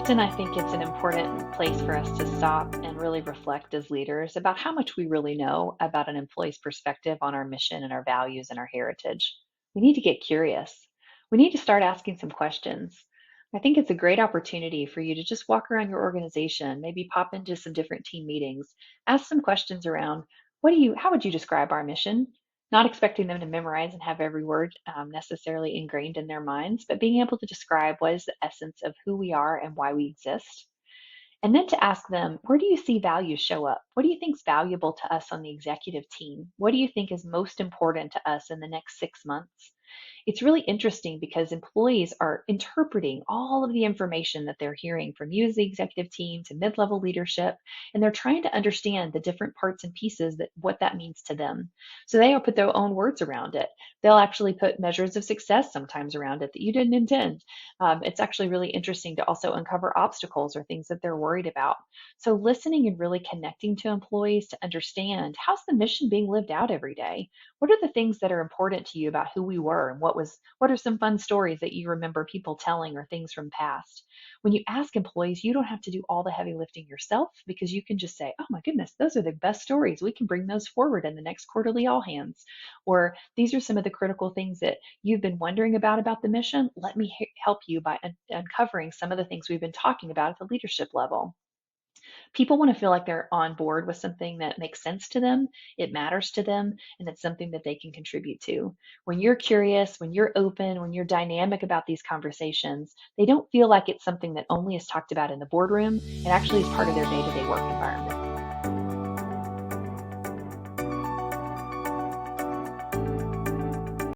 Often, I think it's an important place for us to stop and really reflect as leaders about how much we really know about an employee's perspective on our mission and our values and our heritage. We need to get curious. We need to start asking some questions. I think it's a great opportunity for you to just walk around your organization, maybe pop into some different team meetings, ask some questions around how would you describe our mission? Not expecting them to memorize and have every word necessarily ingrained in their minds, but being able to describe what is the essence of who we are and why we exist. And then to ask them, where do you see value show up? What do you think is valuable to us on the executive team? What do you think is most important to us in the next 6 months? It's really interesting because employees are interpreting all of the information that they're hearing from you as the executive team to mid-level leadership, and they're trying to understand the different parts and pieces that what that means to them. So they will put their own words around it. They'll actually put measures of success sometimes around it that you didn't intend. It's actually really interesting to also uncover obstacles or things that they're worried about. So listening and really connecting to employees to understand how's the mission being lived out every day? What are the things that are important to you about who we were and what are some fun stories that you remember people telling or things from past? When you ask employees, you don't have to do all the heavy lifting yourself because you can just say, "Oh my goodness, those are the best stories. We can bring those forward in the next quarterly all hands." Or these are some of the critical things that you've been wondering about the mission. Let me help you by uncovering some of the things we've been talking about at the leadership level. People want to feel like they're on board with something that makes sense to them, it matters to them, and it's something that they can contribute to. When you're curious, when you're open, when you're dynamic about these conversations, they don't feel like it's something that only is talked about in the boardroom. It actually is part of their day to day work environment.